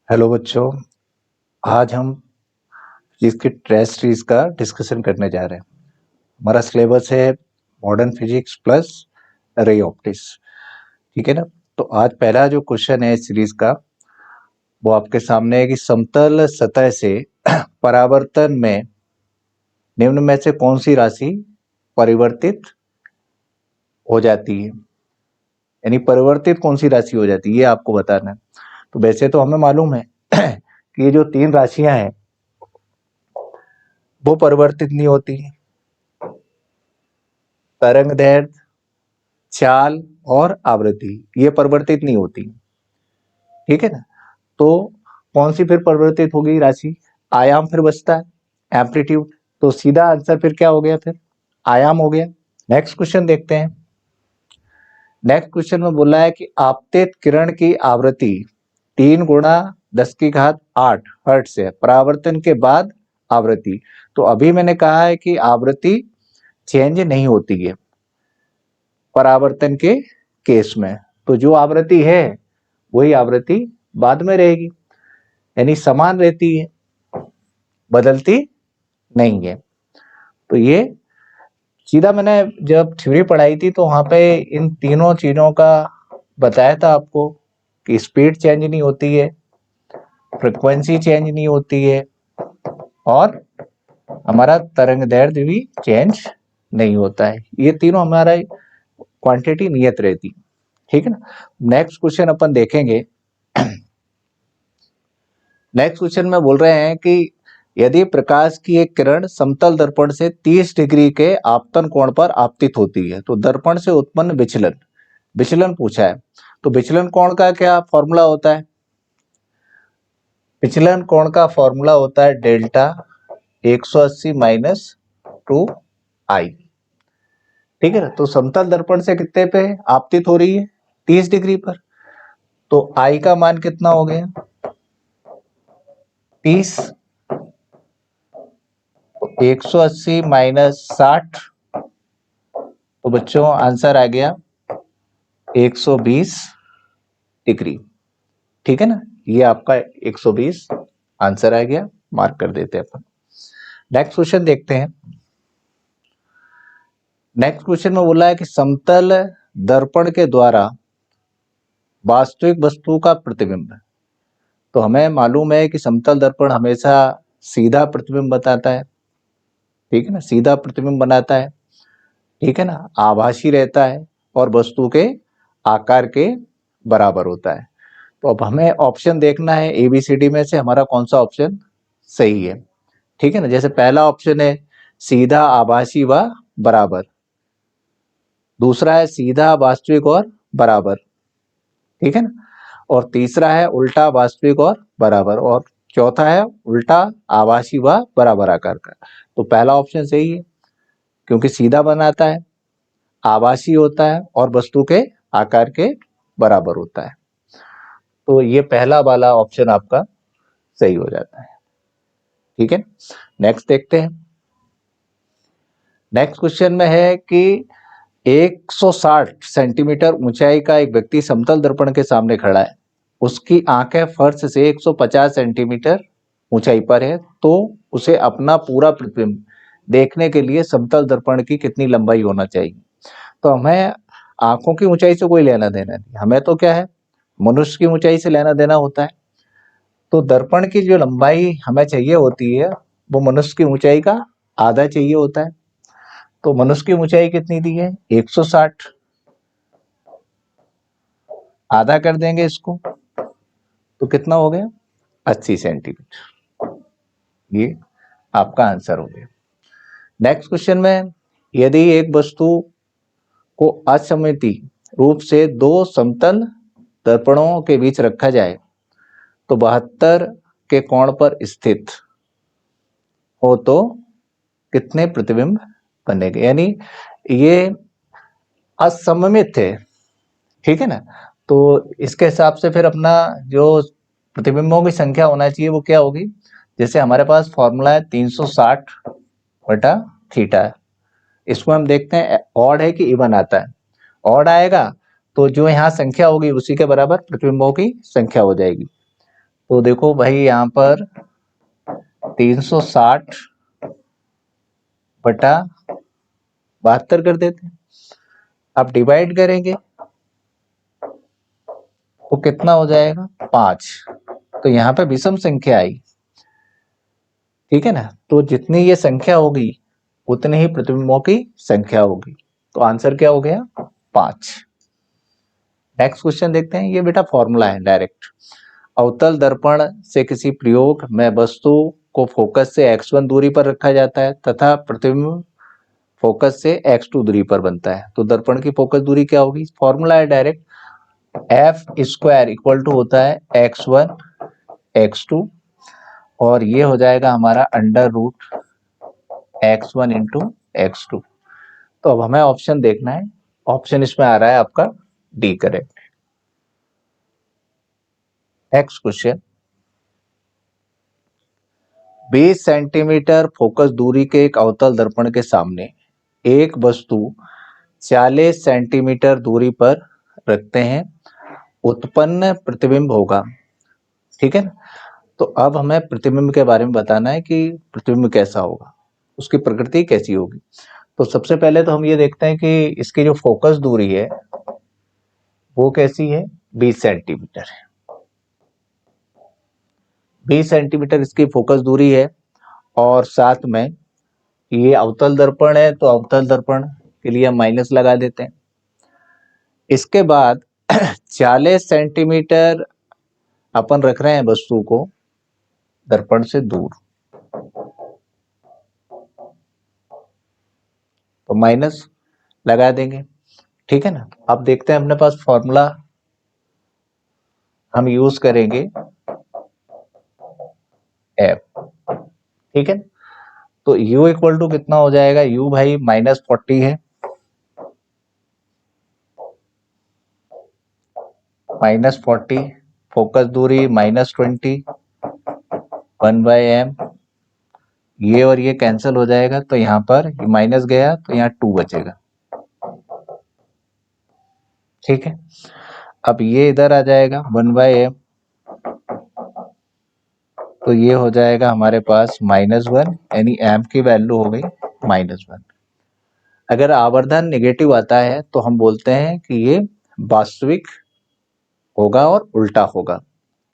Hello बच्चों, आज हम इसकी टेस्ट सीरीज का डिस्कशन करने जा रहे हैं। हमारा सिलेबस है modern physics plus ray optics, ठीक है ना। तो आज पहला जो क्वेश्चन है इस सीरीज का वो आपके सामने है कि समतल सतह से परावर्तन में निम्न में से कौन सी राशि परिवर्तित हो जाती है, यानी परिवर्तित कौन सी राशि हो जाती है ये आपको बताना है। तो वैसे तो हमें मालूम है कि ये जो तीन राशियां हैं वो परिवर्तित नहीं होती है, तरंग दैर्ध्य, चाल और आवृत्ति ये परिवर्तित नहीं होती, ठीक है ना। तो कौन सी फिर परिवर्तित होगी राशि? आयाम फिर बचता है, एम्पलीट्यूड। तो सीधा आंसर फिर क्या हो गया? फिर आयाम हो गया। नेक्स्ट क्वेश्चन देखते हैं। नेक्स्ट क्वेश्चन में बोला है कि आपतित किरण की आवृत्ति 3 गुणा 10⁸ हर्ट्ज है परावर्तन के बाद आवृत्ति। तो अभी मैंने कहा है कि आवृत्ति चेंज नहीं होती है परावर्तन के केस में, तो जो आवृत्ति है वही आवृत्ति बाद में रहेगी, यानी समान रहती है, बदलती नहीं है। तो ये सीधा मैंने जब थ्योरी पढ़ाई थी तो वहां पे इन तीनों चीजों का बताया था आपको कि स्पीड चेंज नहीं होती है, फ्रीक्वेंसी चेंज नहीं होती है और हमारा तरंग दैर्ध्य भी चेंज नहीं होता है। ये तीनों हमारा क्वांटिटी नियत रहती, ठीक है ना। नेक्स्ट क्वेश्चन अपन देखेंगे। नेक्स्ट क्वेश्चन में बोल रहे हैं कि यदि प्रकाश की एक किरण समतल दर्पण से 30 डिग्री के आपतन कोण पर आपतित होती है तो दर्पण से उत्पन्न विचलन विचलन पूछा है। तो विचलन कोण का क्या फॉर्मूला होता है? विचलन कोण का फॉर्मूला होता है डेल्टा 180 माइनस 2i, ठीक है ना। तो समतल दर्पण से कितने पे आपतित हो रही है? 30 डिग्री पर। तो i का मान कितना हो गया? 30। 180 माइनस 60, तो बच्चों आंसर आ गया 120 डिग्री, ठीक है ना। ये आपका 120 आंसर आ गया, मार्क कर देते हैं अपन। नेक्स्ट क्वेश्चन देखते हैं। नेक्स्ट क्वेश्चन में बोला है कि समतल दर्पण के द्वारा वास्तविक वस्तु का प्रतिबिंब। तो हमें मालूम है कि समतल दर्पण हमेशा सीधा प्रतिबिंब बताता है, ठीक है ना, सीधा प्रतिबिंब बनाता है, ठीक है ना, आभासी रहता है और वस्तु के आकार के बराबर होता है। तो अब हमें ऑप्शन देखना है ABCD में से हमारा कौन सा ऑप्शन सही है, ठीक है ना। जैसे पहला ऑप्शन है सीधा, आभासी व बराबर, दूसरा है सीधा, वास्तविक और बराबर, ठीक है ना, और तीसरा है उल्टा, वास्तविक और बराबर, और चौथा है उल्टा, आभासी व बराबर आकार का। तो पहला ऑप्शन सही है क्योंकि सीधा बनाता है, आभासी होता है और वस्तु के आकार के बराबर होता है। तो ये पहला वाला ऑप्शन आपका सही हो जाता है, ठीक है। नेक्स्ट देखते हैं। नेक्स्ट क्वेश्चन में है कि 160 सेंटीमीटर ऊंचाई का एक व्यक्ति समतल दर्पण के सामने खड़ा है, उसकी आंखें फर्श से 150 सेंटीमीटर ऊंचाई पर है, तो उसे अपना पूरा प्रतिबिंब देखने के लिए समतल दर्पण की कितनी लंबाई होना चाहिए? तो हमें आंखों की ऊंचाई से कोई लेना देना नहीं, हमें तो क्या है, मनुष्य की ऊंचाई से लेना देना होता है। तो दर्पण की जो लंबाई हमें चाहिए होती है वो मनुष्य की ऊंचाई का आधा चाहिए होता है। तो मनुष्य की ऊंचाई कितनी दी है? 160, आधा कर देंगे इसको तो कितना हो गया? 80 सेंटीमीटर। ये आपका आंसर हो गया। नेक्स्ट क्वेश्चन में यदि एक वस्तु को असममित रूप से दो समतल दर्पणों के बीच रखा जाए तो 72 के कोण पर स्थित हो तो कितने प्रतिबिंब बनेंगे? यानी ये असममित है, ठीक है ना। तो इसके हिसाब से फिर अपना जो प्रतिबिंबों की संख्या होना चाहिए वो क्या होगी? जैसे हमारे पास फॉर्मूला है 360 बटा थीटा है, इसको हम देखते हैं ऑड है कि इवन आता है। ऑड आएगा तो जो यहाँ संख्या होगी उसी के बराबर प्रतिबिंबों की संख्या हो जाएगी। तो देखो भाई यहाँ पर 360 बटा 72 कर देते हैं। अब डिवाइड करेंगे तो कितना हो जाएगा 5। तो यहाँ पे विषम संख्या आई, ठीक है ना। तो जितनी ये संख्या होगी उतनी ही प्रतिबिंबों की संख्या होगी। तो आंसर क्या हो गया 5। नेक्स्ट क्वेश्चन देखते हैं। ये बेटा फॉर्मूला है डायरेक्ट। अवतल दर्पण से किसी प्रयोग में वस्तु को फोकस से x1 दूरी पर रखा जाता है तथा प्रतिबिंब फोकस से x2 दूरी पर बनता है। तो दर्पण की फोकस दूरी क्या होगी? फॉर्मूला है direct, F square equal to होता है x1 x2 और ये हो जाएगा हमारा under root x1 into x2। तो अब हमें ऑप्शन देखना है। ऑप्शन इसमें आ रहा है आपका D correct. Next question, 20 centimetre focus दूरी के एक अवतल दर्पण के सामने एक वस्तु 40 सेंटीमीटर दूरी पर रखते हैं, उत्पन्न प्रतिबिंब होगा, ठीक है ना। तो अब हमें प्रतिबिंब के बारे में बताना है कि प्रतिबिंब कैसा होगा, उसकी प्रकृति कैसी होगी। तो सबसे पहले तो हम ये देखते हैं कि इसकी जो फोकस दूरी है वो कैसी है, 20 सेंटीमीटर है। 20 सेंटीमीटर इसकी फोकस दूरी है और साथ में ये अवतल दर्पण है, तो अवतल दर्पण के लिए हम माइनस लगा देते हैं। इसके बाद 40 सेंटीमीटर अपन रख रहे हैं वस्तु को दर्पण से दूर, तो माइनस लगा देंगे, ठीक है ना। अब देखते हैं अपने पास फॉर्मूला हम यूज करेंगे एफ, ठीक है। तो u इक्वल टू कितना हो जाएगा, u भाई -40 है, -40 फोकस दूरी -20 1/m, ये और ये कैंसिल हो जाएगा तो यहाँ पर माइनस गया तो यहाँ 2 बचेगा, ठीक है। अब ये इधर आ जाएगा 1/m, तो ये हो जाएगा हमारे पास -1, यानी m की वैल्यू हो गई -1। अगर आवर्धन नेगेटिव आता है तो हम बोलते हैं कि ये वास्तविक होगा और उल्टा होगा,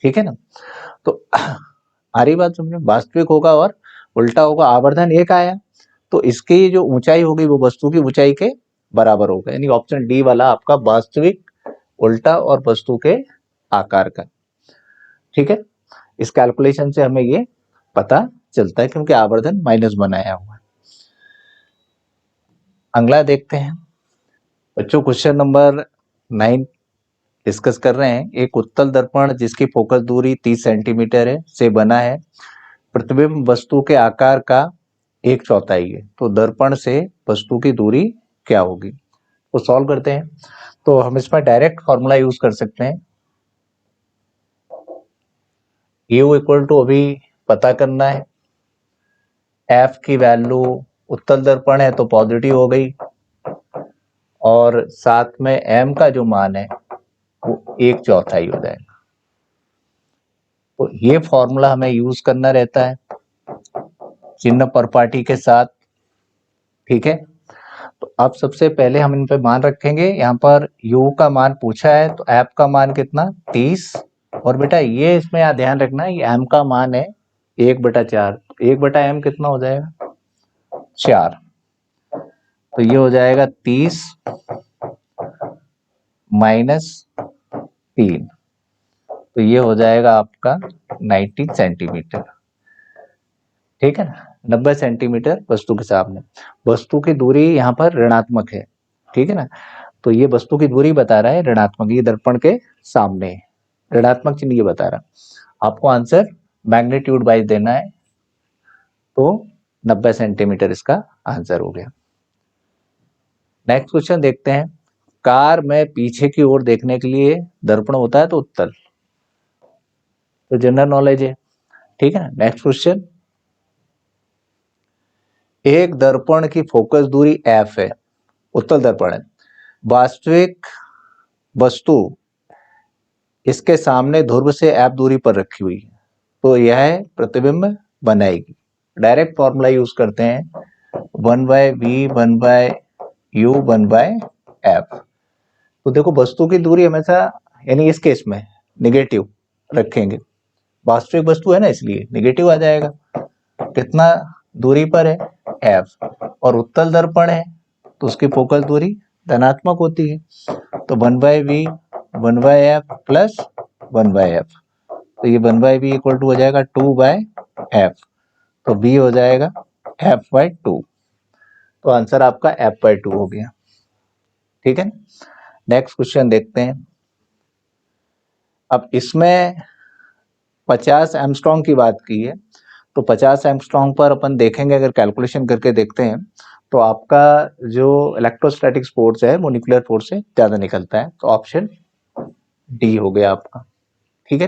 ठीक है ना। तो आ रही बात समझे, वास्तविक होगा और उल्टा होगा। आवर्धन एक आया तो इसकी जो ऊंचाई होगी वो वस्तु की ऊंचाई के बराबर होगा, यानी ऑप्शन डी वाला आपका वास्तविक, उल्टा और वस्तु के आकार का, ठीक है। इस कैलकुलेशन से हमें ये पता चलता है क्योंकि आवर्धन -1 आया हुआ है। अगला देखते हैं बच्चों, क्वेश्चन नंबर 9 डिस्कस कर रहे हैं। एक उत्तल दर्पण जिसकी फोकस दूरी 30 सेंटीमीटर है से बना है, प्रतिबिंब वस्तु के आकार का 1/4 है, तो दर्पण से वस्तु की दूरी क्या होगी। तो सॉल्व करते हैं। तो हम इसमें डायरेक्ट फॉर्मूला यूज कर सकते हैं। u इक्वल टू अभी पता करना है, f की वैल्यू उत्तल दर्पण है तो पॉजिटिव हो गई और साथ में m का जो मान है वो 1/4 हो जाएगा। तो ये फॉर्मूला हमें यूज करना रहता है चिन्ह परपाटी के साथ, ठीक है। तो अब सबसे पहले हम इन पे मान रखेंगे। यहाँ पर u का मान पूछा है तो f का मान कितना 30, और बेटा ये इसमें यहाँ ध्यान रखना ये m का मान है 1/4, 1/m कितना हो जाएगा 4, तो ये हो जाएगा 30 -3, तो ये हो जाएगा आपका 90 सेंटीमीटर, ठीक है ना। 90 सेंटीमीटर वस्तु के सामने, वस्तु की दूरी यहाँ पर ऋणात्मक है, ठीक है ना। तो ये वस्तु की दूरी बता रहा है ऋणात्मक, ये दर्पण के सामने है, ऋणात्मक चिन्ह ये बता रहा। आपको आंसर मैग्नीट्यूड वाइज देना है, तो 90 सेंटीमीटर इसका आंसर हो गया। नेक्स्ट क्वेश्चन देखते हैं। कार में पीछे की ओर देखने के लिए दर्पण होता है तो उत्तल, तो जनरल नॉलेज है, ठीक है ना। नेक्स्ट क्वेश्चन, एक दर्पण की फोकस दूरी f है, उत्तल दर्पण है, वास्तविक वस्तु इसके सामने ध्रुव से f दूरी पर रखी हुई है, तो यह प्रतिबिंब बनाएगी। डायरेक्ट फॉर्मूला यूज करते हैं 1/v 1/u 1/f। तो देखो वस्तु की दूरी हमेशा यानी इस केस में निगेटिव रखेंगे, वास्तविक वस्तु है ना इसलिए निगेटिव आ जाएगा। कितना दूरी पर है f, और उत्तल दर्पण है तो उसकी फोकल दूरी धनात्मक होती है, तो 1/v 1/f प्लस 1/f, तो ये 1/v इक्वल टू हो जाएगा 2/f, तो b हो जाएगा f/2। तो आंसर आपका f/2 हो गया। ठीक है, नेक्स्ट क्वेश्चन देखते हैं। अब इसमें 50 एंगस्ट्रॉम की बात की है, तो 50 एंगस्ट्रॉम पर अपन देखेंगे, अगर कैलकुलेशन करके देखते हैं तो आपका जो इलेक्ट्रोस्टैटिक फोर्स है वो न्यूक्लियर फोर्स से ज्यादा निकलता है, तो ऑप्शन डी हो गया आपका। ठीक है,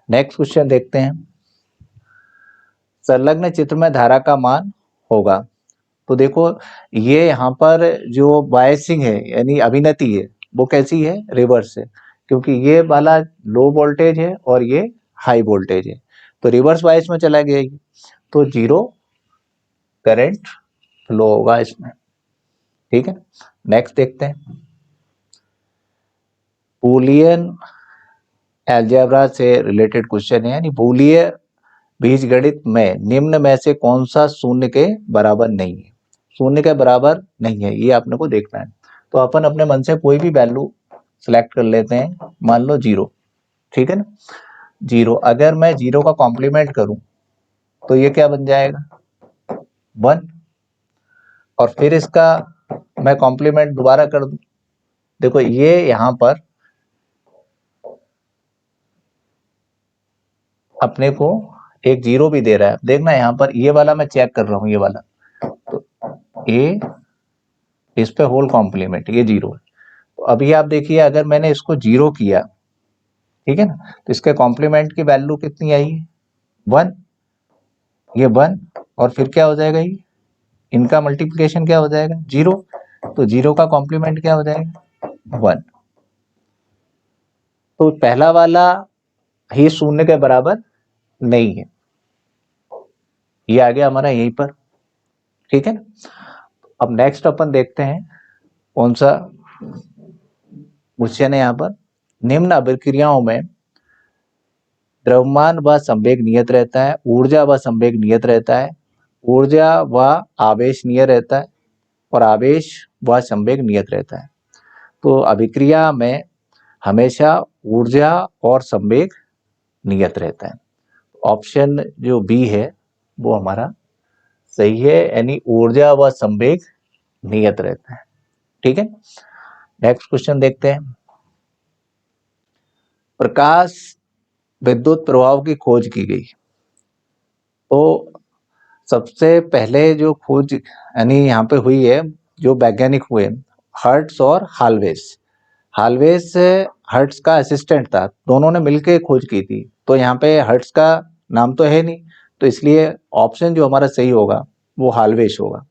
नेक्स्ट क्वेश्चन देखते हैं। संलग्न चित्र में धारा का मान होगा, तो देखो ये यहाँ पर जो बायसिंग है यानी अभिनति है वो कैसी है, रिवर्स है, क्योंकि ये वाला लो वोल्टेज है और ये हाई वोल्टेज है, तो रिवर्स बायस में चला गया ये, तो जीरो करंट फ्लो होगा इसमें। ठीक है, नेक्स्ट देखते हैं। बूलियन अलजेब्रा से रिलेटेड क्वेश्चन है, यानी बूलियन बीजगणित में निम्न में से कौन सा शून्य के बराबर नहीं है। शून्य के बराबर नहीं है ये आपने को देखना है, तो अपन अपने मन से कोई भी वैल्यू सिलेक्ट कर लेते हैं, मान लो 0। ठीक है ना, 0, अगर मैं 0 का कॉम्प्लीमेंट करूं तो ये क्या बन जाएगा 1, और फिर इसका मैं कॉम्प्लीमेंट दोबारा कर दूं, देखो ये यहां पर अपने को एक 0 भी दे रहा है, देखना यहां पर ये वाला मैं चेक कर रहा हूं, ये वाला तो ए इस पे होल कॉम्प्लीमेंट ये 0 है, तो अभी आप देखिए अगर मैंने इसको 0 किया, ठीक है ना, तो इसके कॉम्प्लीमेंट की वैल्यू कितनी आई 1, ये 1, और फिर क्या हो जाएगा ये इनका मल्टीप्लिकेशन क्या हो जाएगा 0, तो 0 का कॉम्प्लीमेंट क्या हो जाएगा 1, तो पहला वाला ही शून्य के बराबर नहीं है, ये आ गया हमारा यहीं पर। ठीक है ना, अब नेक्स्ट अपन देखते हैं कौन सा क्वेश्चन है यहाँ पर। निम्न अभिक्रियाओं में द्रव्यमान व संवेग नियत रहता है, ऊर्जा व संवेग नियत रहता है, ऊर्जा व आवेश नियत रहता है, और आवेश व संवेग नियत रहता है। तो अभिक्रिया में हमेशा ऊर्जा और संवेग नियत रहता है, ऑप्शन जो बी है वो हमारा सही है, यानी ऊर्जा व संवेग नियत रहता है। ठीक है, नेक्स्ट क्वेश्चन देखते हैं। प्रकाश विद्युत प्रभाव की खोज की गई, तो सबसे पहले जो खोज यानी यहाँ पे हुई है, जो वैज्ञानिक हुए हर्ट्स और हाल्वेस, हाल्वेस हर्ट्स का असिस्टेंट था, दोनों ने मिलकर खोज की थी, तो यहाँ पे हर्ट्स का नाम तो है नहीं, तो इसलिए ऑप्शन जो हमारा सही होगा वो हाल्वेस होगा।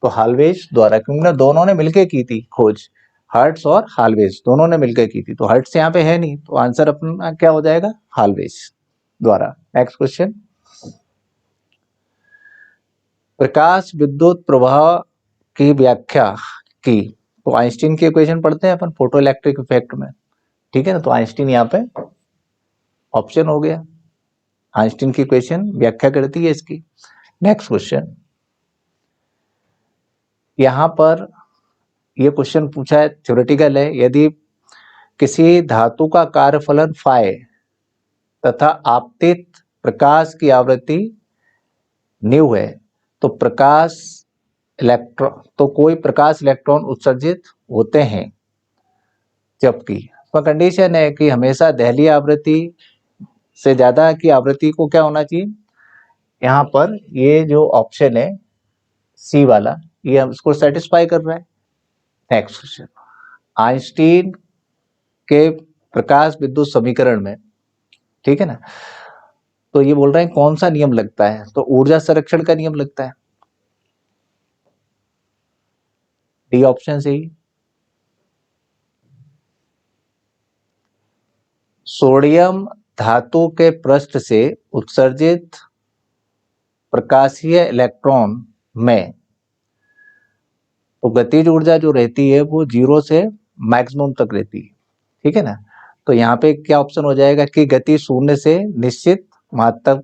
तो हाल्वेस द्वारा, क्योंकि दोनों ने मिलकर की थी खोज, हर्ट्स और हाल्वेस दोनों ने मिलकर की थी, तो हर्ट्स यहाँ पे है नहीं, तो आंसर अपना क्या हो जाएगा हाल्वेस द्वारा। Next question. प्रकाश विद्युत प्रवाह की व्याख्या की, तो आइंस्टीन की इक्वेशन पढ़ते हैं अपन फोटो इलेक्ट्रिक इफेक्ट में। ठीक है ना, तो आइंस्टीन यहाँ पे ऑप्शन हो गया, आइंस्टीन की इक्वेशन व्याख्या करती है इसकी। नेक्स्ट क्वेश्चन, यहाँ पर ये क्वेश्चन पूछा है, थ्योरेटिकल है। यदि किसी धातु का कार्यफलन फाई तथा आपतित प्रकाश की आवृत्ति न्यू है, तो प्रकाश इलेक्ट्रॉन, तो कोई प्रकाश इलेक्ट्रॉन उत्सर्जित होते हैं, जबकि कंडीशन है कि हमेशा दहलीय आवृत्ति से ज्यादा की आवृत्ति को क्या होना चाहिए, यहाँ पर ये जो ऑप्शन है सी वाला ये उसको सेटिस्फाई कर रहा है। नेक्स्ट क्वेश्चन, आइंस्टीन के प्रकाश विद्युत समीकरण में, ठीक है ना, तो ये बोल रहे हैं कौन सा नियम लगता है, तो ऊर्जा संरक्षण का नियम लगता है, डी ऑप्शन सही। सोडियम धातु के पृष्ठ से उत्सर्जित प्रकाशीय इलेक्ट्रॉन में तो गतिज ऊर्जा जो रहती है वो 0 से मैक्सिमम तक रहती है, ठीक है ना। तो यहाँ पे क्या ऑप्शन हो जाएगा कि गति 0 से निश्चित मात्रा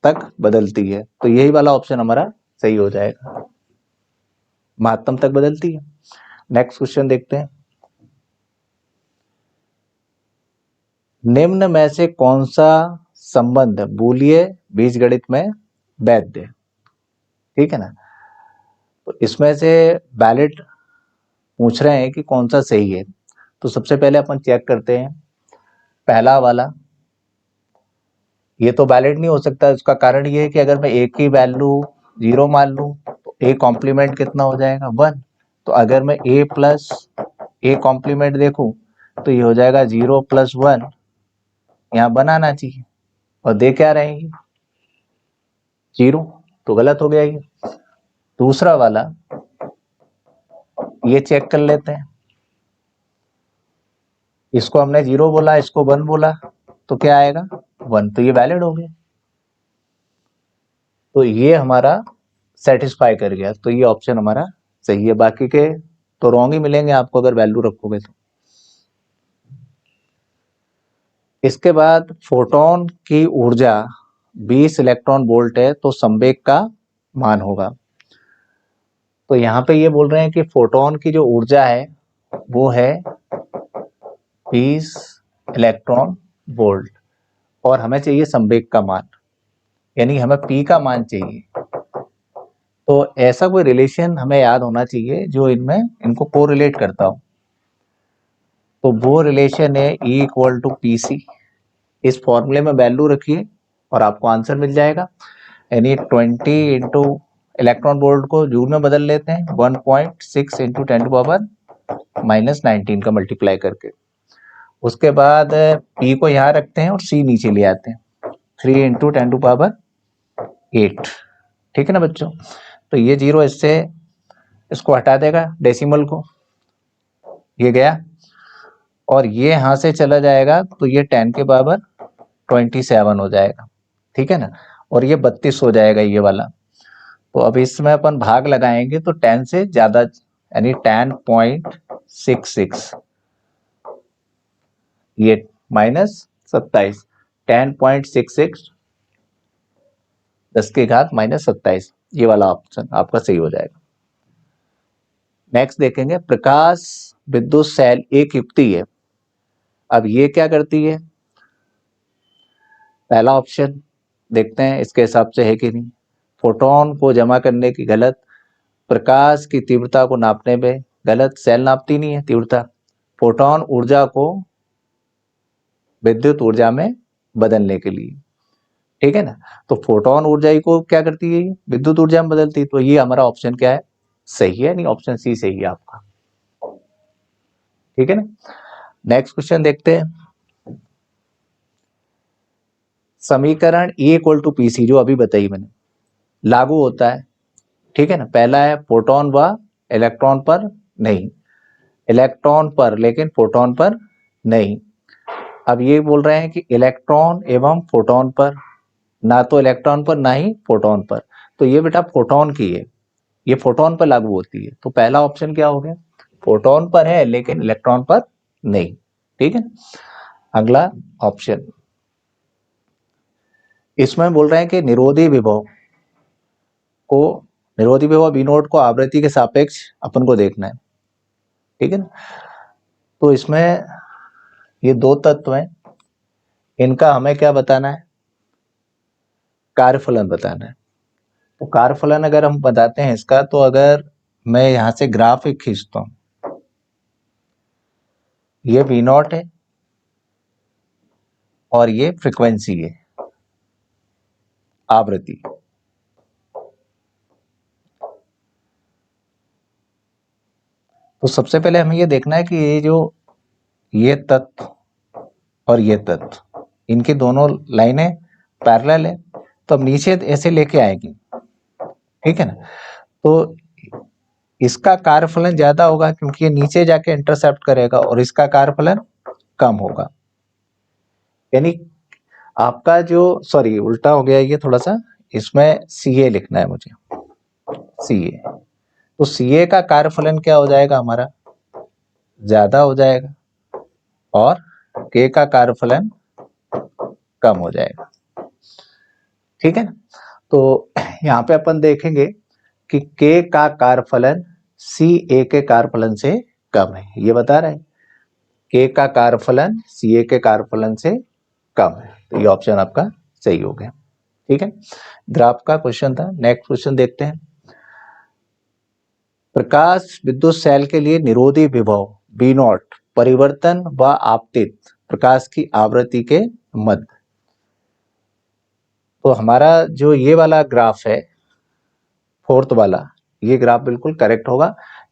तक बदलती है, तो यही वाला ऑप्शन हमारा सही हो जाएगा, महत्तम तक बदलती है। नेक्स्ट क्वेश्चन देखते हैं, निम्न में से कौन सा संबंध बूलिय बीजगणित में वैध है, ठीक है ना। तो इसमें से वैलिड पूछ रहे हैं कि कौन सा सही है, तो सबसे पहले अपन चेक करते हैं पहला वाला, ये तो वैलिड नहीं हो सकता। इसका कारण ये है कि अगर मैं ए की वैल्यू 0 मान लूं तो ए कॉम्प्लीमेंट कितना हो जाएगा 1, तो अगर मैं ए प्लस ए कॉम्प्लीमेंट देखूं तो ये हो जाएगा 0 प्लस 1, यहाँ बनाना चाहिए और दे क्या रहे हैं 0, तो गलत हो गया ये। दूसरा वाला ये चेक कर लेते हैं, इसको हमने 0 बोला, इसको 1 बोला, तो क्या आएगा 1, तो ये वैलिड हो गया, तो ये हमारा सेटिस्फाई कर गया, तो ये ऑप्शन हमारा सही है। बाकी के तो रॉन्ग ही मिलेंगे आपको अगर वैल्यू रखोगे तो। इसके बाद फोटोन की ऊर्जा 20 इलेक्ट्रॉन वोल्ट है, तो संवेग का मान होगा। तो यहाँ पे ये बोल रहे हैं कि फोटोन की जो ऊर्जा है वो है 20 इलेक्ट्रॉन वोल्ट और हमें चाहिए संवेग का मान, यानी हमें पी का मान चाहिए। तो ऐसा कोई रिलेशन हमें याद होना चाहिए जो इनमें इनको कोरिलेट करता हो, तो वो रिलेशन है E equal to P C. इस फॉर्मूले में वैल्यू रखिए और आपको आंसर मिल जाएगा, यानी 20 इंटू इलेक्ट्रॉन वोल्ट को जूल में बदल लेते हैं 1.6 इंटू 10⁻⁻19 का मल्टीप्लाई करके। उसके बाद P को यहाँ रखते हैं और C नीचे ले आते हैं 3 इंटू 10⁸, ठीक है ना बच्चों। तो ये 0 इससे इसको हटा देगा डेसिमल को, ये गया, और ये यहां से चला जाएगा तो ये 10⁻27 हो जाएगा, ठीक है ना, और ये 32 हो जाएगा ये वाला। तो अब इसमें अपन भाग लगाएंगे तो 10 से ज्यादा यानी 10.66, ये -27, 10.66 10 की घात -27, ये वाला ऑप्शन आपका सही हो जाएगा। नेक्स्ट देखेंगे, प्रकाश विद्युत सेल एक युक्ति है। अब ये क्या करती है, पहला ऑप्शन देखते हैं इसके हिसाब से है कि नहीं। फोटोन को जमा करने की गलत, प्रकाश की तीव्रता को नापने में गलत, सेल नापती नहीं है तीव्रता, फोटोन ऊर्जा को विद्युत ऊर्जा में बदलने के लिए, ठीक है ना। तो फोटोन ऊर्जा ही को क्या करती है, विद्युत ऊर्जा में बदलती है, तो ये हमारा ऑप्शन क्या है, सही है, नहीं ऑप्शन सी सही है आपका, ठीक है ना। नेक्स्ट क्वेश्चन देखते हैं, समीकरण E equal to P C जो अभी बताई मैंने लागू होता है, ठीक है ना। पहला है फोटोन व इलेक्ट्रॉन पर नहीं, इलेक्ट्रॉन पर लेकिन फोटोन पर नहीं। अब ये बोल रहे हैं कि इलेक्ट्रॉन एवं फोटोन पर, ना तो इलेक्ट्रॉन पर ना ही फोटोन पर, तो ये बेटा फोटोन की है, ये फोटोन पर लागू होती है, तो पहला ऑप्शन क्या हो गया, फोटोन पर है लेकिन इलेक्ट्रॉन पर नहीं, ठीक है। अगला ऑप्शन, इसमें बोल रहे हैं कि निरोधी विभव V नोट को आवृत्ति के सापेक्ष अपन को देखना है, ठीक है ना। तो इसमें ये दो तत्व हैं, इनका हमें क्या बताना है, कार्यफलन बताना है। तो कार्यफलन अगर हम बताते हैं इसका, तो अगर मैं यहां से ग्राफ एक खींचता हूं, ये V नॉट है और ये फ्रीक्वेंसी है, आवृत्ति। तो सबसे पहले हमें ये देखना है कि ये जो ये तत्व और ये तत्व, इनकी दोनों लाइनें पैरेलल है, तो अब नीचे ऐसे लेके आएगी, ठीक है ना। तो इसका कार्यफलन ज्यादा होगा क्योंकि ये नीचे जाके इंटरसेप्ट करेगा और इसका कार्यफलन कम होगा, यानी आपका जो सॉरी उल्टा हो गया ये थोड़ा सा, इसमें CA लिखना है मुझे, CA। तो CA का कार्यफलन क्या हो जाएगा हमारा, ज्यादा हो जाएगा, और K का कार्यफलन कम हो जाएगा। ठीक है ना। तो यहाँ पे अपन देखेंगे कि K का कार्यफलन CA के कार्यफलन से कम है, ये बता रहा है। K का कार्यफलन CA के कार्यफलन से कम है, तो ये ऑप्शन आपका सही हो गया। ठीक है, ग्राफ का क्वेश्चन था। नेक्स्ट क्वेश्चन देखते हैं। प्रकाश विद्युत सेल के लिए निरोधी विभव V0 परिवर्तन व आपतित प्रकाश की आवृत्ति के मध्य। तो हमारा जो ये वाला ग्राफ है, फोर्थ वाला, ये ग्राफ बिल्कुल करेक्ट होगा,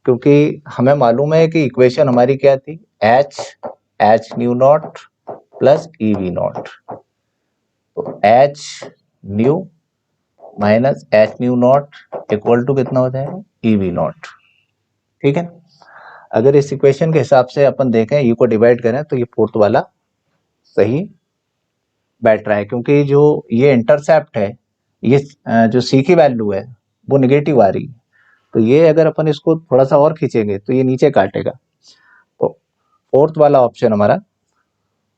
क्योंकि हमें मालूम है कि इक्वेशन हमारी क्या थी, H nu not plus EV not. तो H nu minus H nu not equal to कितना हो जाएगा, EV नॉट। ठीक है, अगर इस इक्वेशन के हिसाब से अपन देखें, यू को डिवाइड करें, तो ये फोर्थ वाला सही बैठ रहा है, क्योंकि जो ये इंटरसेप्ट है, ये जो C की वैल्यू है वो निगेटिव आ रही है, तो ये अगर अपन इसको थोड़ा सा और खींचेंगे तो ये नीचे काटेगा। तो फोर्थ वाला ऑप्शन हमारा,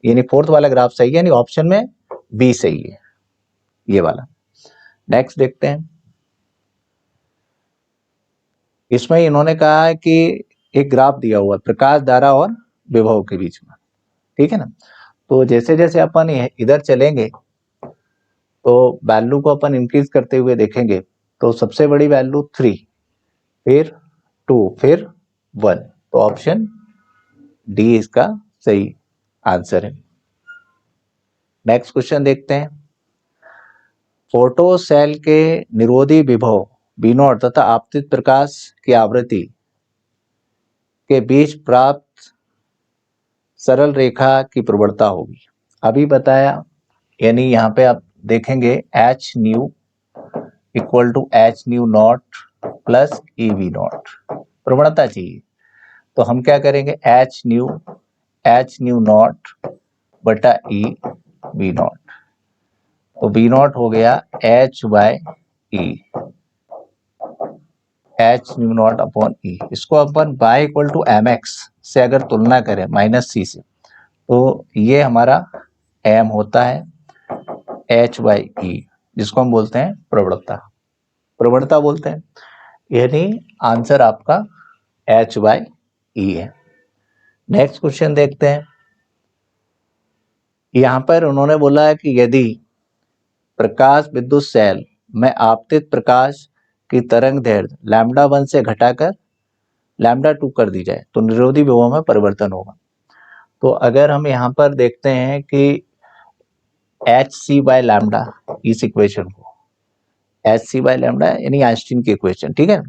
यानी फोर्थ वाला ग्राफ सही है, यानी ऑप्शन में बी सही है, ये वाला। नेक्स्ट देखते हैं। इसमें इन्होंने कहा है कि एक ग्राफ दिया हुआ है प्रकाश धारा और विभव के बीच में। ठीक है ना। तो जैसे जैसे अपन इधर चलेंगे तो वैल्यू को अपन इंक्रीज करते हुए देखेंगे, तो सबसे बड़ी वैल्यू 3, फिर 2, फिर 1, तो ऑप्शन डी इसका सही आंसर है। नेक्स्ट क्वेश्चन देखते हैं। फोटो सेल के निरोधी विभव V0 तथा आपतित प्रकाश की आवृत्ति के बीच प्राप्त सरल रेखा की प्रवणता होगी। अभी बताया, यानी यहाँ पे आप देखेंगे H nu equal to H nu not plus EV not प्रवणता चाहिए, तो हम क्या करेंगे, H न्यू नॉट बटा EV नॉट, तो V नॉट हो गया H by E, H nu not upon E। इसको अपन बाय इक्वल टू MX से अगर तुलना करें माइनस C से, तो ये हमारा M होता है H बाई E, जिसको हम बोलते हैं प्रवणता बोलते हैं, यानी आंसर आपका H बाई E है। नेक्स्ट क्वेश्चन देखते हैं। यहां पर उन्होंने बोला है कि यदि प्रकाश विद्युत सेल में आपतित प्रकाश की तरंग दैर्ध्य λ1 से घटाकर λ2 कर दी जाए तो निरोधी विभव में परिवर्तन होगा। तो अगर हम यहाँ पर देखते हैं कि HC बाय लैम्डा, इस इक्वेशन को HC बाय लैम्डा यानी आइंस्टीन की इक्वेशन, ठीक है,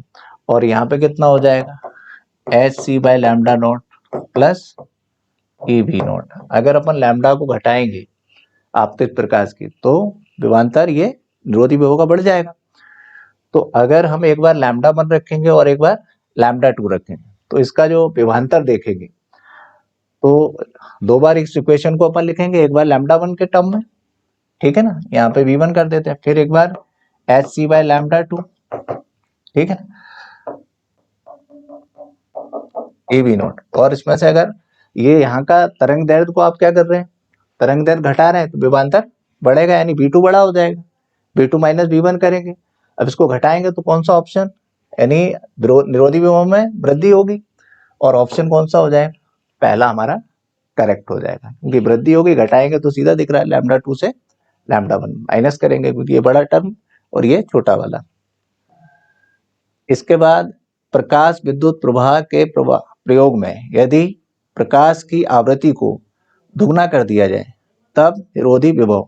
और यहाँ पे कितना हो जाएगा HC by lambda naught plus EV not. अगर अपन लैम्डा को घटाएंगे आपतित प्रकाश की, तो विभवांतर ये निरोधी विभव का बढ़ जाएगा। तो अगर हम एक बार λ1 रखेंगे और एक बार λ2 रखेंगे, तो इसका जो विभवांतर देखेंगे, तो दो बार इस इक्वेशन को अपन लिखेंगे, एक बार λ1 के टर्म में, ठीक है ना, यहाँ पे V1 कर देते हैं, फिर एक बार HC बाय λ2, ठीक है, EV नॉट। और इसमें से अगर ये यहाँ का तरंग दैर्ध्य को आप क्या कर रहे हैं, तरंग दैर्ध्य घटा रहे हैं, तो विभवांतर बढ़ेगा, यानी V2 बड़ा हो जाएगा, V2 माइनस V1 करेंगे। अब इसको घटाएंगे तो कौन सा ऑप्शन, यानी निरोधी विभव में वृद्धि होगी, और ऑप्शन कौन सा हो जाएगा, पहला हमारा करेक्ट हो जाएगा, क्योंकि वृद्धि होगी, घटाएंगे तो सीधा दिख रहा है λ2 से λ1 माइनस करेंगे, क्योंकि ये बड़ा टर्म और ये छोटा वाला। इसके बाद प्रकाश विद्युत प्रवाह के प्रयोग में यदि प्रकाश की आवृत्ति को दुगना कर दिया जाए तब निरोधी विभव।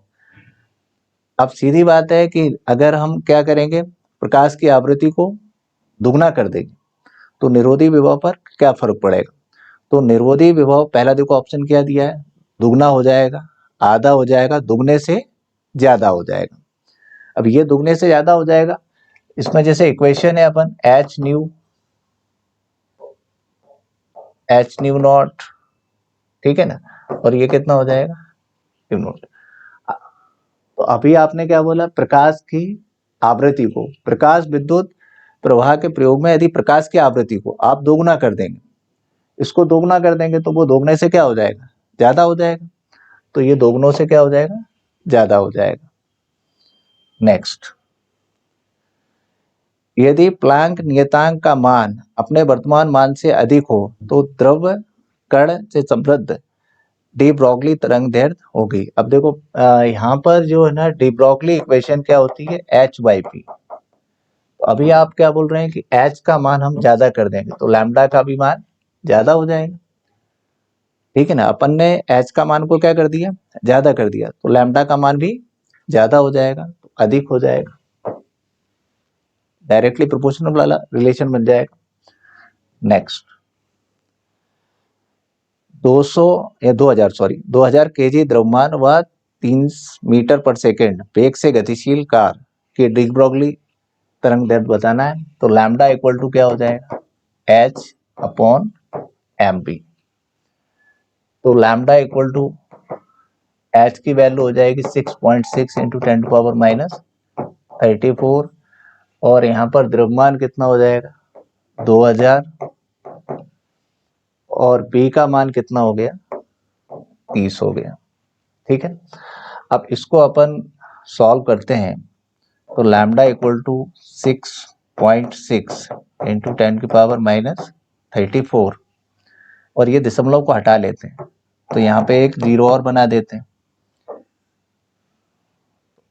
अब सीधी बात है कि अगर हम क्या करेंगे, प्रकाश की आवृत्ति को दुगना कर देंगे तो निरोधी विभव पर क्या फर्क पड़ेगा। तो निरोधी विभव, पहला देखो ऑप्शन क्या दिया है, दुगना हो जाएगा, आधा हो जाएगा, दुगने से ज्यादा हो जाएगा। अब ये दुगने से ज्यादा हो जाएगा, इसमें जैसे इक्वेशन है अपन H न्यू नॉट, ठीक है ना, और ये कितना हो जाएगा, न्यू नॉट। तो अभी आपने क्या बोला, प्रकाश की आवृत्ति को, प्रकाश विद्युत प्रवाह के प्रयोग में यदि प्रकाश की आवृत्ति को आप दोगुना कर देंगे, इसको दोगुना कर देंगे तो वो दोगुने से क्या हो जाएगा, ज्यादा हो जाएगा। तो ये दोगुनों से क्या हो जाएगा, ज्यादा हो जाएगा। नेक्स्ट, यदि प्लैंक नियतांक का मान अपने वर्तमान मान से अधिक हो तो द्रव कण से समृद्ध डी ब्रोगली तरंग दैर्ध्य होगी। अब देखो यहाँ पर जो है ना डी ब्रोगली इक्वेशन क्या होती है, h बाई पी। तो अभी आप क्या बोल रहे हैं कि h का मान हम ज्यादा कर देंगे तो लैम्डा का भी मान ज्यादा हो जाएगा, ठीक है ना। अपन ने h का मान को क्या कर दिया, ज्यादा कर दिया, तो लैम्डा का मान भी ज्यादा हो जाएगा, तो अधिक हो जाएगा, डायरेक्टली प्रोपोर्शनल वाला रिलेशन बन जाएगा। नेक्स्ट, 2000 केजी द्रव्यमान व 3 मीटर पर सेकेंड वेग से गतिशील कार की डी ब्रोगली तरंग दैर्ध्य बताना है। तो लैम्डा इक्वल टू क्या हो जाएगा, h अपॉन एम बी। तो लैम्डा इक्वल टू h की वैल्यू हो जाएगी 6.6 इंटू 10⁻34, और यहाँ पर द्रव्यमान कितना हो जाएगा 2000, और b का मान कितना हो गया 30 हो गया, ठीक है। अब इसको अपन सॉल्व करते हैं तो लैम्डा इक्वल टू 6.6 इंटू 10⁻34, और ये दशमलव को हटा लेते हैं तो यहाँ पे एक जीरो और बना देते हैं।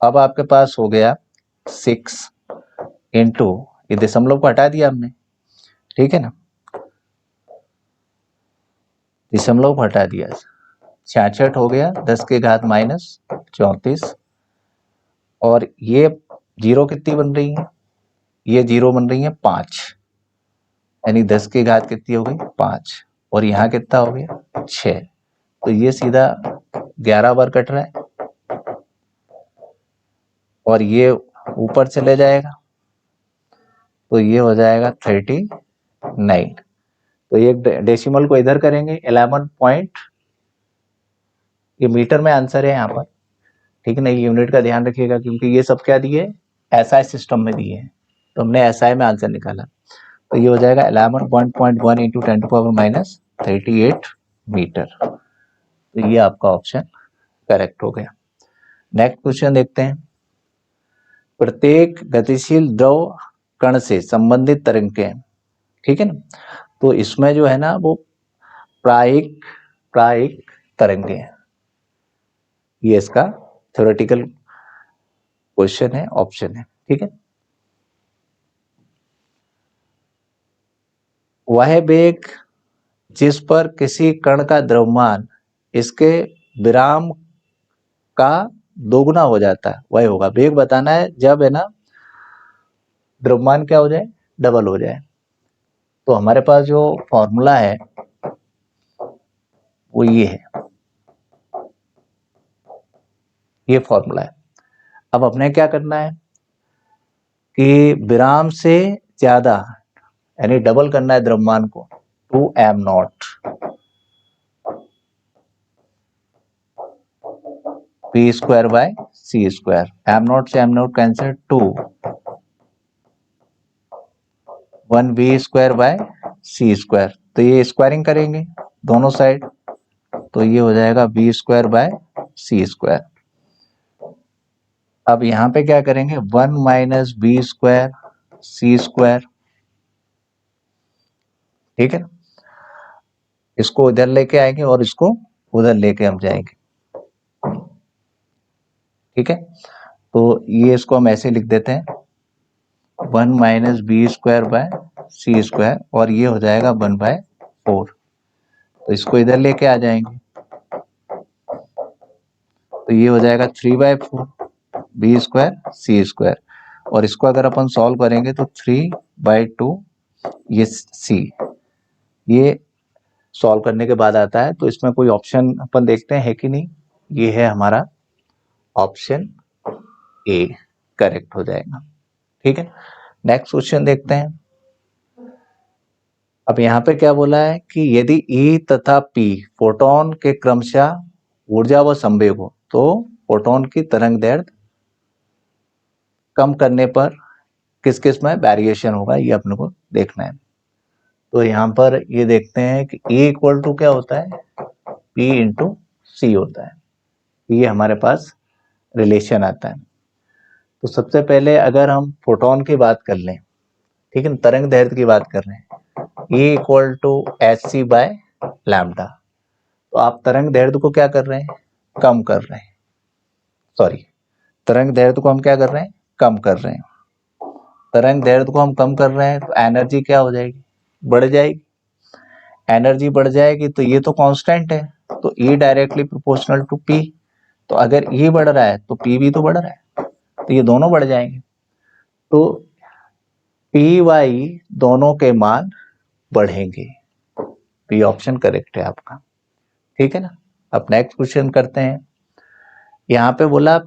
अब आपके पास हो गया 6 इंटू, ये दशमलव को हटा दिया हमने, ठीक है ना, दशमलव को हटा दिया, 66 हो गया 10 की घात -34, और ये जीरो कितनी बन रही है, ये जीरो बन रही है 5, यानी 10 की घात कितनी हो गई 5, और यहाँ कितना हो गया 6, तो ये सीधा 11 बार कट रहा है, और ये ऊपर चले जाएगा तो ये हो जाएगा 39। तो ये डेसिमल को इधर करेंगे 11 पॉइंट, ये मीटर में आंसर है यहाँ पर, ठीक है ना। यूनिट का ध्यान रखिएगा क्योंकि ये सब क्या दिए, एसआई सिस्टम में दिए हैं, तो हमने एसआई में आंसर निकाला। तो ये हो जाएगा 11.1 इंटू 10⁻38 मीटर। तो ये आपका ऑप्शन करेक्ट हो गया। नेक्स्ट क्वेश्चन देखते हैं, प्रत्येक गतिशील द्रव कण से संबंधित तरंगें, ठीक है ना। तो इसमें जो है ना वो प्रायिक तरंगें हैं, ये इसका थ्योरेटिकल क्वेश्चन है, ऑप्शन है, ठीक है। वह वेग जिस पर किसी कण का द्रव्यमान इसके विराम का दोगुना हो जाता है वह होगा। वेग बताना है जब है ना द्रव्यमान क्या हो जाए, डबल हो जाए। तो हमारे पास जो फॉर्मूला है वो ये है, ये फॉर्मूला है। अब अपने क्या करना है कि विराम से ज्यादा यानी डबल करना है द्रव्यमान को, 2m0 p square by c square, m0 से m0 cancel, 2 1v square by c square. तो ये स्क्वायरिंग करेंगे दोनों साइड, तो ये हो जाएगा v square by c square. अब यहाँ पे क्या करेंगे 1 माइनस बी स्क्वायर सी स्क्वायर, ठीक है ना। इसको इधर लेके आएंगे और इसको उधर लेके हम जाएंगे, ठीक है। तो ये इसको हम ऐसे लिख देते हैं 1 minus B square by C square, और ये हो जाएगा 1/4। तो इसको इधर लेके आ जाएंगे तो ये हो जाएगा 3/4 बी स्क्वायर सी स्क्वायर, और इसको अगर अपन सॉल्व करेंगे तो 3/2 ये सी, ये सॉल्व करने के बाद आता है। तो इसमें कोई ऑप्शन अपन देखते हैं है कि नहीं, ये है हमारा ऑप्शन ए, करेक्ट हो जाएगा, ठीक है। नेक्स्ट क्वेश्चन देखते हैं। अब यहाँ पे क्या बोला है कि यदि E तथा P फोटोन के क्रमशः ऊर्जा व संवेग हो तो फोटोन की तरंग दैर्ध्य कम करने पर किस किस में वेरिएशन होगा, ये अपने को देखना है। तो यहाँ पर ये देखते हैं कि E इक्वल टू क्या होता है, P इंटू सी होता है। ये हमारे पास रिलेशन आता है। तो सबसे पहले अगर हम फोटोन की बात कर लें, ठीक है, तरंग दैर्ध्य की बात कर रहे हैं, E equal to H C by lambda. तो आप तरंग दैर्ध्य को क्या कर रहे हैं, कम कर रहे हैं, सॉरी, तरंग दैर्ध्य को हम क्या कर रहे हैं, कम कर रहे हैं। तरंग दैर्ध्य को हम कम कर रहे हैं तो एनर्जी क्या हो जाएगी, बढ़ जाएगी। एनर्जी बढ़ जाएगी तो ये तो कांस्टेंट है, तो E directly proportional to P। तो अगर E बढ़ रहा है तो P भी तो बढ़ रहा है, तो ये दोनों बढ़ जाएंगे। तो पी वाई दोनों के मान बढ़ेंगे। पी ऑप्शन करेक्ट है आपका, ठीक है ना। अब नेक्स्ट क्वेश्चन करते हैं। यहां पे बोला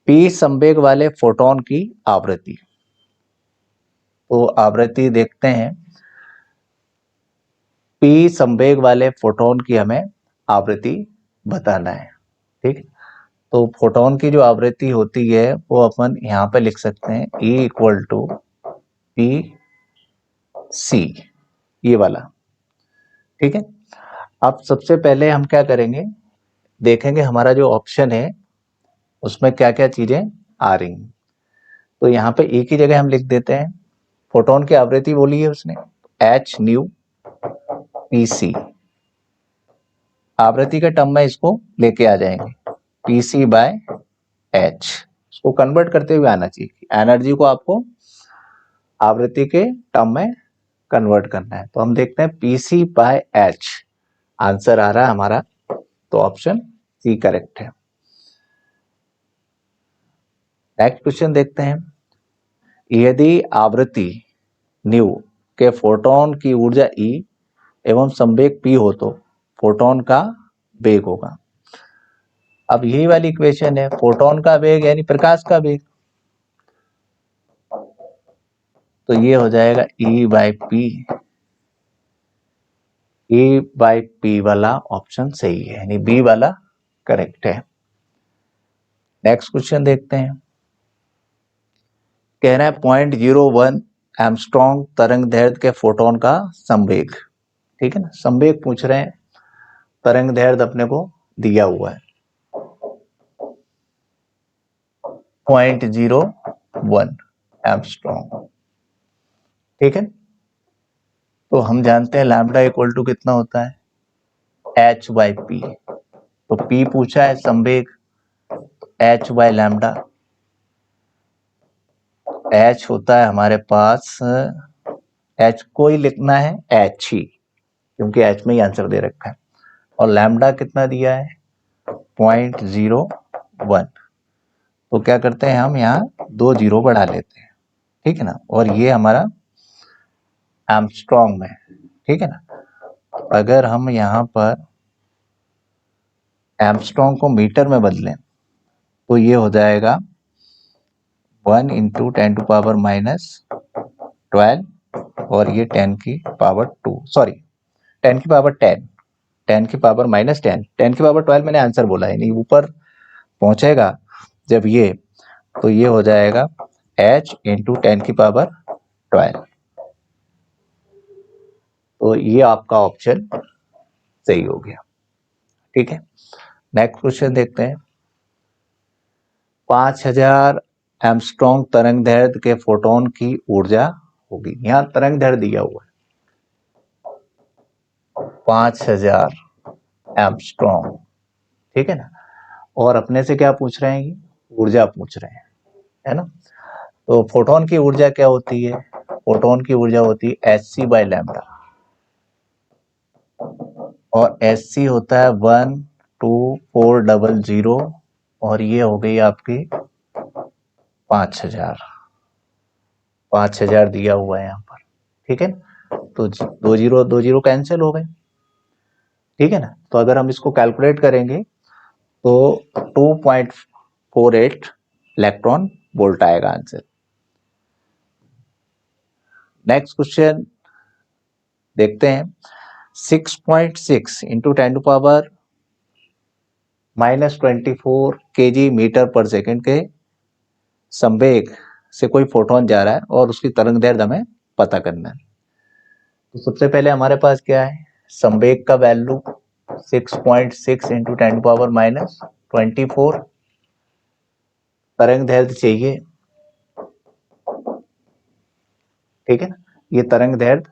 पी संवेग वाले फोटोन की आवृत्ति। तो आवृत्ति देखते हैं, पी संवेग वाले फोटोन की हमें आवृत्ति बताना है, ठीक है। तो फोटोन की जो आवृत्ति होती है वो अपन यहां पे लिख सकते हैं, E equal to P C, ये वाला, ठीक है। अब सबसे पहले हम क्या करेंगे, देखेंगे हमारा जो ऑप्शन है उसमें क्या क्या चीजें आ रही हैं। तो यहाँ पे एक ही जगह हम लिख देते हैं, फोटोन की आवृत्ति बोली है उसने, एच न्यू पी सी, आवृत्ति के टर्म में इसको लेके आ जाएंगे, पी सी बाय एच। इसको कन्वर्ट करते हुए आना चाहिए, एनर्जी को आपको आवृत्ति के टर्म में कन्वर्ट करना है। तो हम देखते हैं P C by H, answer आ रहा है हमारा, तो ऑप्शन सी करेक्ट है। नेक्स्ट क्वेश्चन देखते हैं। यदि आवृत्ति न्यू के फोटोन की ऊर्जा E एवं संवेग P हो तो फोटोन का वेग होगा। अब यही वाली इक्वेशन है, फोटोन का वेग यानी प्रकाश का वेग, तो ये हो जाएगा E by P. E by P वाला ऑप्शन सही है, यानी बी वाला करेक्ट है। नेक्स्ट क्वेश्चन देखते हैं। कह रहा है 0.01 एम्स्ट्रॉन्ग तरंग दैर्ध्य के फोटोन का संवेग, ठीक है ना, संवेग पूछ रहे हैं, तरंग दैर्ध्य अपने को दिया हुआ है 0.01 एम्स्ट्रॉन्ग, ठीक है। तो हम जानते हैं लैम्डा इक्वल टू कितना होता है, एच बाई पी। तो पी पूछा है संवेग, एच बाई लैम्डा, एच होता है हमारे पास, एच को ही लिखना है एच ही, क्योंकि एच में ही आंसर दे रखा है, और लैम्डा कितना दिया है 0.01। तो क्या करते हैं हम यहाँ 2 जीरो बढ़ा लेते हैं, ठीक है ना, और ये हमारा एम्स्ट्रॉन्ग में, ठीक है ना। तो अगर हम यहाँ पर एम्स्ट्रॉन्ग को मीटर में बदलें तो ये हो जाएगा 1 इंटू 10 टू पावर माइनस 12, और ये 10 की पावर 2, सॉरी 10 की पावर 10, 10 की पावर माइनस 10, 10 की पावर 12 मैंने आंसर बोला है, नहीं ऊपर पहुंचेगा जब ये, तो ये हो जाएगा h इंटू 10 की पावर 12। तो ये आपका ऑप्शन सही हो गया, ठीक है। नेक्स्ट क्वेश्चन देखते हैं। 5000 एम्स्ट्रॉन्ग तरंग दैर्ध्य के फोटोन की ऊर्जा होगी, यहां तरंग दैर्ध्य दिया हुआ है 5000 एम्स्ट्रॉन्ग, ठीक है ना, और अपने से क्या पूछ रहे हैं, ऊर्जा पूछ रहे हैं, है ना। तो फोटोन की ऊर्जा क्या होती है, फोटोन की ऊर्जा होती है एच सी बाई लैम्डा, और एच सी होता है 12400, और ये हो गई आपकी 5000, 5000 दिया हुआ है यहाँ पर, ठीक है ना। तो 2 जीरो कैंसिल हो गए, ठीक है ना। तो अगर हम इसको कैलकुलेट करेंगे तो 2.48 इलेक्ट्रॉन वोल्ट आएगा आंसर। नेक्स्ट क्वेश्चन देखते हैं। 6.6 into 10 to power -24 kg metre पर सेकेंड के संवेग से कोई फोटोन जा रहा है और उसकी तरंग दैर्ध्य हमें पता करना है। तो सबसे पहले हमारे पास क्या है, संवेग का वैल्यू 6.6 इंटू 10⁻⁻24, तरंग दैर्ध्य चाहिए, ठीक है ना, ये तरंग दैर्ध्य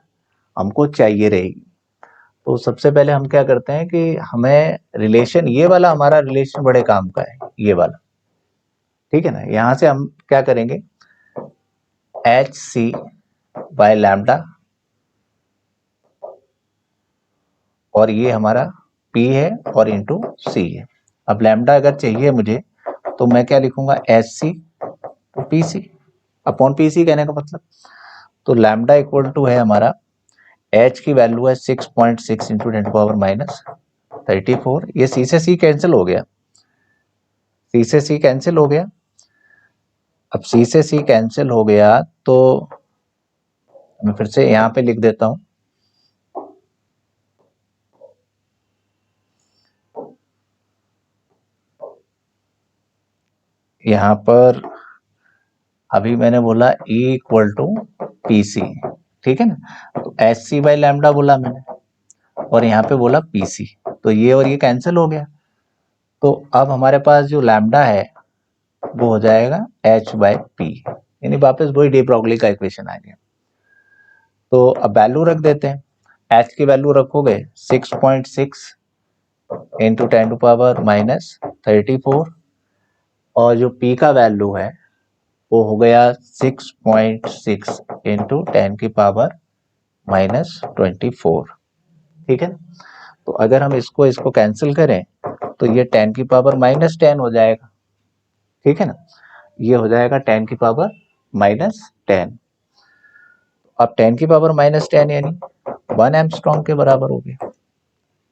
हमको चाहिए रहेगी। तो सबसे पहले हम क्या करते हैं कि हमें रिलेशन, ये वाला हमारा रिलेशन बड़े काम का है, ये वाला, ठीक है ना। यहां से हम क्या करेंगे, एच सी बाय लैम्डा, और ये हमारा P है और इंटू सी है। अब लैम्डा अगर चाहिए मुझे तो मैं क्या लिखूंगा, एच सी तो P C upon P C, कहने का मतलब। तो लैम्डा इक्वल टू है हमारा, एच की वैल्यू है 6.6 इंटू 10⁻34। ये सी से सी कैंसिल हो गया, सी से सी कैंसिल हो गया। अब सी से सी कैंसिल हो गया तो मैं फिर से यहां पे लिख देता हूं, यहां पर अभी मैंने बोला E equal to P C, ठीक है ना। तो एच सी बाई लैम्डा बोला मैंने और यहाँ पे बोला पी सी, तो ये और ये कैंसिल हो गया। तो अब हमारे पास जो लैम्डा है वो हो जाएगा एच बाई पी, यानी वापस वही डी ब्रॉगली का इक्वेशन आ गया। तो अब वैल्यू रख देते हैं, एच की वैल्यू रखोगे 6.6 इंटू 10⁻⁻34, और जो पी का वैल्यू है वो हो गया 6.6 इंटू 10⁻⁻24, ठीक है। तो अगर हम इसको कैंसिल करें तो ये 10⁻⁻10 हो जाएगा, ठीक है ना, ये हो जाएगा 10⁻⁻10। अब 10⁻⁻10 यानी 1 एंगस्ट्रॉम के बराबर हो गया,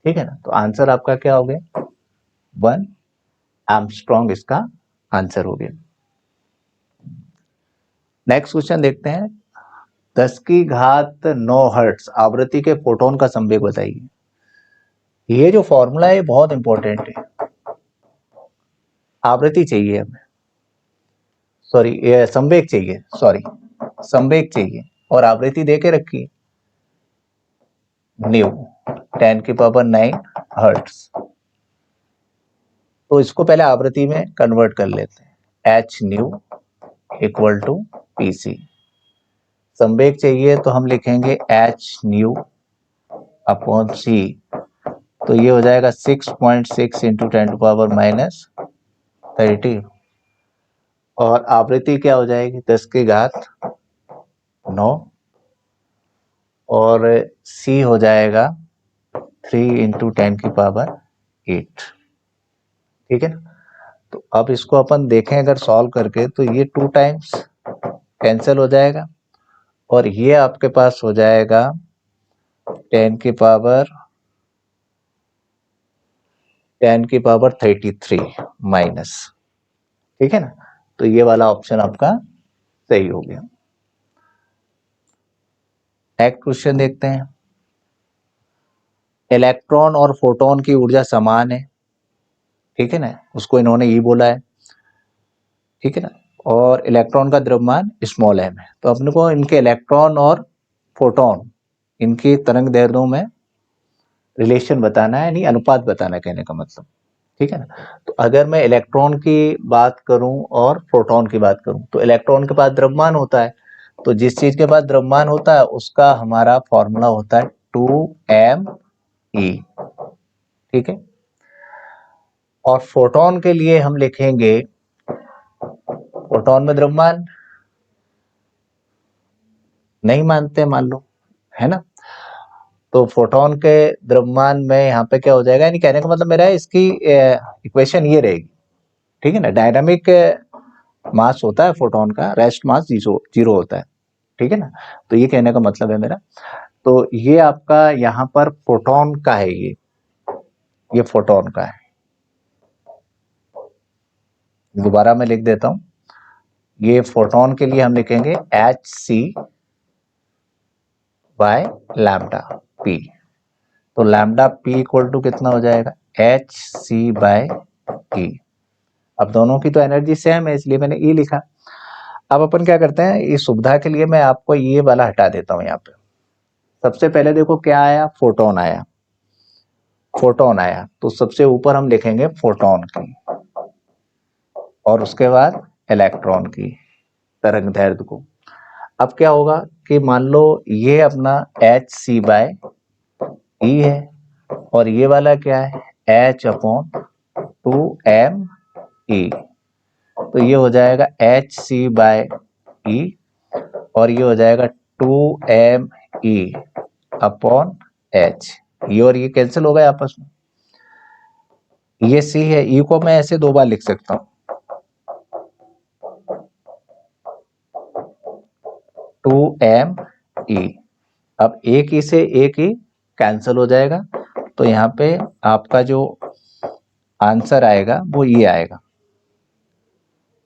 ठीक है ना। तो आंसर आपका क्या हो गया, 1 एंगस्ट्रॉम इसका आंसर हो गया। नेक्स्ट क्वेश्चन देखते हैं, 10⁻9 हर्ट्ज आवृत्ति के फोटोन का संवेग बताइए। ये जो फॉर्मूला है बहुत इंपॉर्टेंट है, आवृत्ति चाहिए हमें, सॉरी ये संवेग चाहिए, सॉरी संवेग चाहिए और आवृत्ति दे के रखी न्यू 10⁻9 हर्ट्ज। तो इसको पहले आवृत्ति में कन्वर्ट कर लेते हैं, H nu equal to P C. संवेग चाहिए तो हम लिखेंगे एच न्यू अपॉन सी, तो ये हो जाएगा 6.6 इंटू 10⁻⁻30, और आवृत्ति क्या हो जाएगी 10⁻9, और C हो जाएगा 3 इंटू 10⁸, ठीक है ना। तो अब इसको अपन देखें अगर सॉल्व करके तो ये 2 टाइम्स कैंसिल हो जाएगा और ये आपके पास हो जाएगा 10⁻33 माइनस, ठीक है ना। तो ये वाला ऑप्शन आपका सही हो गया। नेक्स्ट क्वेश्चन देखते हैं, इलेक्ट्रॉन और फोटोन की ऊर्जा समान है, ठीक है ना, उसको इन्होंने ई बोला है, ठीक है ना, और इलेक्ट्रॉन का द्रव्यमान स्मॉल एम है। तो अपने को इनके इलेक्ट्रॉन और फोटोन इनकी तरंग दैर्ध्यों में रिलेशन बताना है, यानी अनुपात बताना है, कहने का मतलब, ठीक है ना। तो अगर मैं इलेक्ट्रॉन की बात करूं और प्रोटॉन की बात करूं, तो इलेक्ट्रॉन के पास द्रव्यमान होता है, तो जिस चीज के पास द्रव्यमान होता है उसका हमारा फॉर्मूला होता है 2me, ठीक है। और फोटोन के लिए हम लिखेंगे, फोटोन में द्रव्यमान नहीं मानते मान लो, है ना, तो फोटोन के द्रव्यमान में यहाँ पे क्या हो जाएगा, यानी कहने का मतलब मेरा है इसकी इक्वेशन ये रहेगी, ठीक है ना। डायनामिक मास होता है फोटोन का, रेस्ट मास जीरो होता है, ठीक है ना। तो ये कहने का मतलब है मेरा, तो ये आपका यहाँ पर फोटोन का है, ये फोटोन का है। दोबारा मैं लिख देता हूं, ये फोटोन के लिए हम लिखेंगे H C by lambda P. तो लैम्डा पी इक्वल टू कितना हो जाएगा, एच सी बाय ई। अब दोनों की तो एनर्जी सेम है इसलिए मैंने ई लिखा। अब अपन क्या करते हैं, इस सुविधा के लिए मैं आपको ये वाला हटा देता हूं यहाँ पे। सबसे पहले देखो क्या आया, फोटोन आया। फोटोन आया तो सबसे ऊपर हम लिखेंगे फोटोन की, और उसके बाद इलेक्ट्रॉन की तरंग दैर्ध्य को। अब क्या होगा कि मान लो ये अपना एच सी बाय ई है, और ये वाला क्या है, एच अपॉन 2m ई। तो ये हो जाएगा एच सी बाय ई, और ये हो जाएगा 2m ई अपॉन एच। ये और ये कैंसिल हो गए आपस में। ये सी है, ई को मैं ऐसे दो बार लिख सकता हूं, 2m ई। अब एक ई से एक ही कैंसिल हो जाएगा, तो यहाँ पे आपका जो आंसर आएगा वो ये आएगा।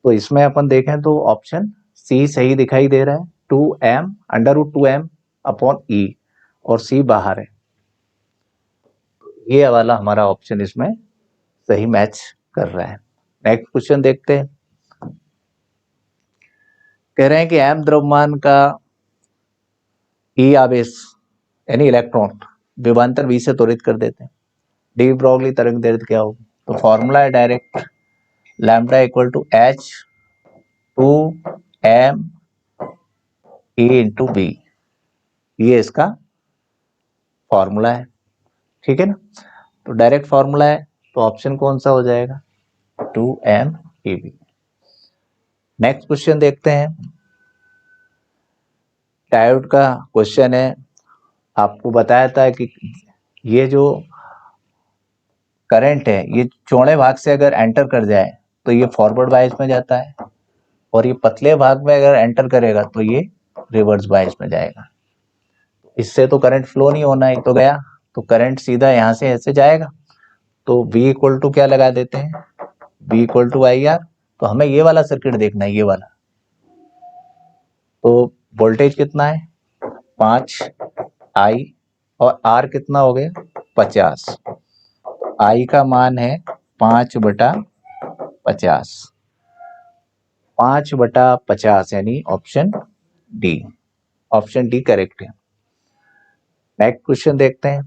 तो इसमें अपन देखें तो ऑप्शन सी सही दिखाई दे रहा है, 2m under root 2m upon ई, और सी बाहर है। ये वाला हमारा ऑप्शन इसमें सही मैच कर रहा है। नेक्स्ट क्वेश्चन देखते हैं। कह रहे हैं कि m द्रव्यमान का ई आवेश यानी इलेक्ट्रॉन विभवांतर v से त्वरित कर देते हैं, डी ब्रॉगली तरंग दैर्ध्य क्या होगी। तो फॉर्मूला है direct, lambda equal to H 2m E into B, ये इसका फॉर्मूला है। ठीक है ना, तो डायरेक्ट फॉर्मूला है, तो ऑप्शन कौन सा हो जाएगा, 2m E B. Next question देखते हैं। डायोड का क्वेश्चन है। आपको बताया था कि ये जो करंट है ये चौड़े भाग से अगर एंटर कर जाए तो ये फॉरवर्ड बायस में जाता है, और ये पतले भाग में अगर एंटर करेगा तो ये रिवर्स बायस में जाएगा। इससे तो करंट फ्लो नहीं होना, है तो गया, तो करंट सीधा यहां से ऐसे जाएगा। तो V इक्वल टू क्या लगा देते हैं, V equal to I R. तो हमें ये वाला सर्किट देखना है, ये वाला। तो वोल्टेज कितना है 5I, और R कितना हो गया 50। I का मान है 5/50, 5/50 यानी option D. Option D correct है। नेक्स्ट क्वेश्चन देखते हैं।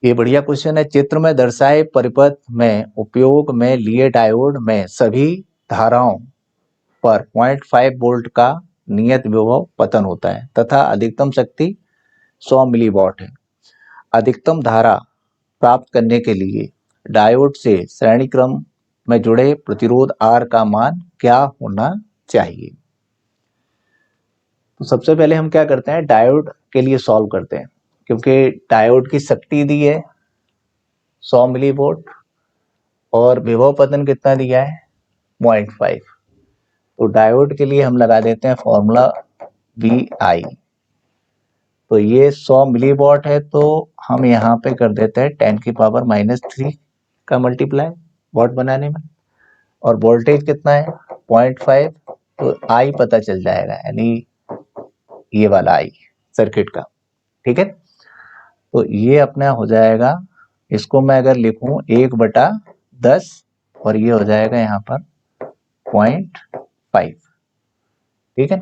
ये बढ़िया क्वेश्चन है। चित्र में दर्शाए परिपथ में उपयोग में लिए डायोड में सभी धाराओं पर 0.5 वोल्ट का नियत विभव पतन होता है तथा अधिकतम शक्ति 100 मिलीवॉट है। अधिकतम धारा प्राप्त करने के लिए डायोड से श्रेणी क्रम में जुड़े प्रतिरोध R का मान क्या होना चाहिए। तो सबसे पहले हम क्या करते हैं, डायोड के लिए सॉल्व करते हैं, क्योंकि डायोड की शक्ति दी है 100 मिलीवोल्ट, और विभव पतन कितना दिया है 0.5। तो डायोड के लिए हम लगा देते हैं फॉर्मूला VI। तो ये 100 मिलीवॉट है, तो हम यहाँ पे कर देते हैं 10⁻³ का मल्टीप्लाई वॉट बनाने में, और वोल्टेज कितना है 0.5, तो I पता चल जाएगा, यानी ये वाला I सर्किट का। ठीक है, तो ये अपना हो जाएगा, इसको मैं अगर लिखूं 1/10, और ये हो जाएगा यहाँ पर 0.5। ठीक है,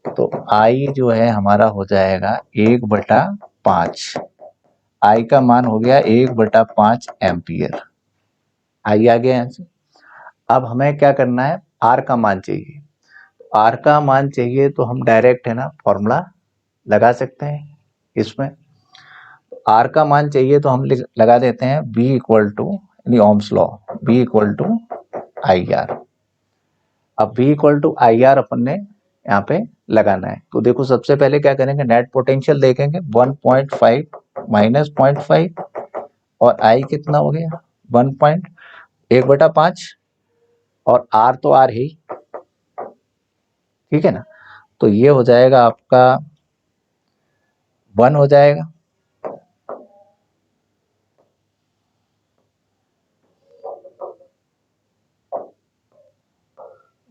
तो I जो है हमारा हो जाएगा 1/5। I का मान हो गया 1/5 एम्पियर। I आ गया यहाँ से। अब हमें क्या करना है, R का मान चाहिए। R का मान चाहिए तो हम डायरेक्ट है ना फॉर्मूला लगा सकते हैं इसमें। R का मान चाहिए तो हम लगा देते हैं V इक्वल टू, यानी Ohm's law, V equal to I R. अब V equal to I R अपन ने यहाँ पे लगाना है। तो देखो सबसे पहले क्या करेंगे, नेट पोटेंशियल देखेंगे 1.5 माइनस 0.5, और I कितना हो गया 1.1/5, और R तो R ही। ठीक है ना, तो ये हो जाएगा आपका 1 हो जाएगा।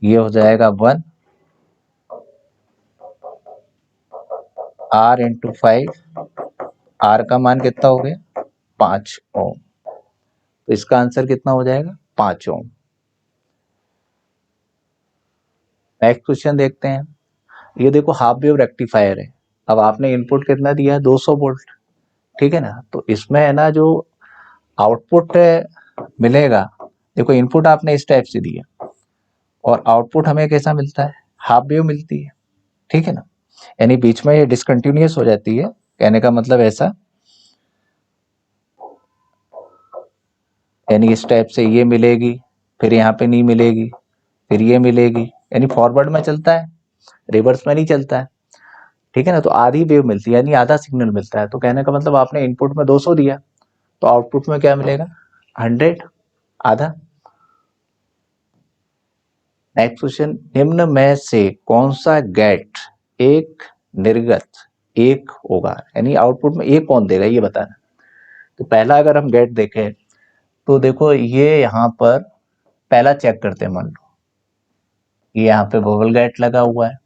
ये हो जाएगा 1 R इंटू 5, R का मान कितना हो गया 5 ओम। तो इसका आंसर कितना हो जाएगा 5 ओम। नेक्स्ट क्वेश्चन देखते हैं। ये देखो हाफ वेव रेक्टिफायर है। अब आपने इनपुट कितना दिया है, 200 वोल्ट, ठीक है ना। तो इसमें है ना जो आउटपुट मिलेगा, देखो इनपुट आपने इस टाइप से दिया और आउटपुट हमें कैसा मिलता है, हाफ वेव मिलती है, ठीक है ना। यानी बीच में ये डिसकंटिन्यूअस हो जाती है, कहने का मतलब ऐसा, यानी इस टाइप से ये मिलेगी, फिर यहाँ पे नहीं मिलेगी, फिर ये मिलेगी, यानी फॉरवर्ड में चलता है, रिवर्स में नहीं चलता है, ठीक है ना। तो आधी वेव मिलती है, यानी आधा सिग्नल मिलता है। तो कहने का मतलब आपने इनपुट में 200 दिया तो आउटपुट में क्या मिलेगा, 100, आधा। नेक्स्ट क्वेश्चन, निम्न में से कौन सा गेट एक निर्गत एक होगा, यानी आउटपुट में एक कौन देगा ये बताना। तो पहला अगर हम गेट देखें तो देखो ये यहाँ पर पहला चेक करते हैं। मान लो ये यहाँ पे बबल गेट लगा हुआ है,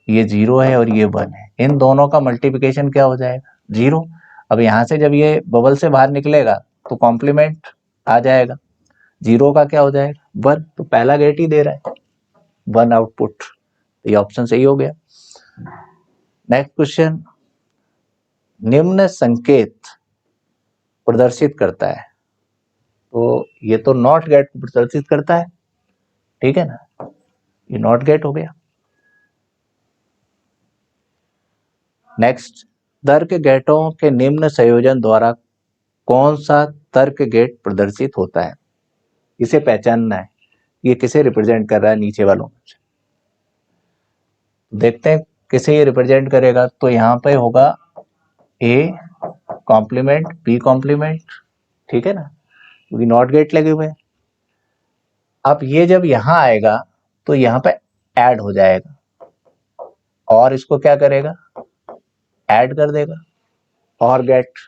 ये 0 है और ये 1 है, इन दोनों का मल्टीप्लिकेशन क्या हो जाएगा, 0। अब यहाँ से जब ये बबल से बाहर निकलेगा तो कॉम्प्लीमेंट आ जाएगा, 0 का क्या हो जाएगा, 1। तो पहला गेट ही दे रहा है 1 आउटपुट, ये ऑप्शन सही हो गया। नेक्स्ट क्वेश्चन, निम्न संकेत प्रदर्शित करता है। तो ये तो नॉट गेट प्रदर्शित करता है, ठीक है ना, ये नॉट गेट हो गया। नेक्स्ट, तर्क गेटों के निम्न संयोजन द्वारा कौन सा तर्क गेट प्रदर्शित होता है, इसे पहचानना है, ये किसे रिप्रेजेंट कर रहा है नीचे वालों में से। देखते हैं किसे ये रिप्रेजेंट करेगा। तो यहाँ पे होगा ए कॉम्प्लीमेंट, बी कॉम्प्लीमेंट, ठीक है ना, क्योंकि नॉट गेट लगे हुए हैं। अब ये जब यहाँ आएगा तो यहाँ पे ऐड हो जाएगा और इसको क्या करेगा, ऐड कर देगा और गेट।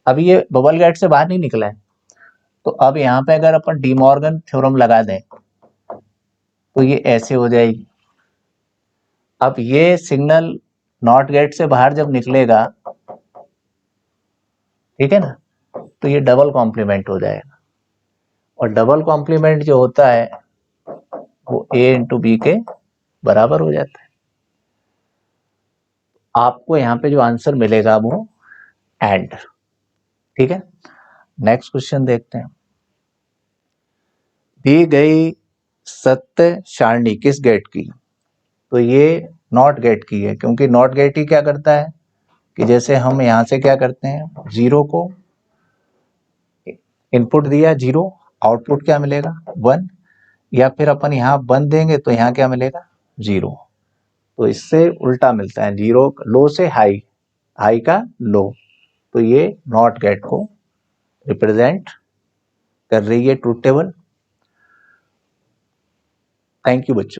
अब ये बबल गेट से बाहर नहीं निकला है, तो अब यहाँ पे अगर अपन डी मॉर्गन थ्योरम लगा दें तो ये ऐसे हो जाएगी। अब ये सिग्नल नॉट गेट से बाहर जब निकलेगा, ठीक है ना, तो ये डबल कॉम्प्लीमेंट हो जाएगा और डबल कॉम्प्लीमेंट जो होता है वो ए इंटू बी के बराबर हो जाता है। आपको यहाँ पे जो आंसर मिलेगा वो एंड, ठीक है। नेक्स्ट क्वेश्चन देखते हैं। दी गई सत्य सारणी किस गेट की, तो ये नॉट गेट की है, क्योंकि नॉट गेट ही क्या करता है कि जैसे हम यहाँ से क्या करते हैं, 0 को इनपुट दिया 0, आउटपुट क्या मिलेगा 1, या फिर अपन यहाँ 1 देंगे तो यहाँ क्या मिलेगा 0। तो इससे उल्टा मिलता है, 0 लो से हाई, हाई का लो। तो ये नॉट गेट को रिप्रेजेंट कर रही है ट्रूथ टेबल। थैंक यू बच्चों।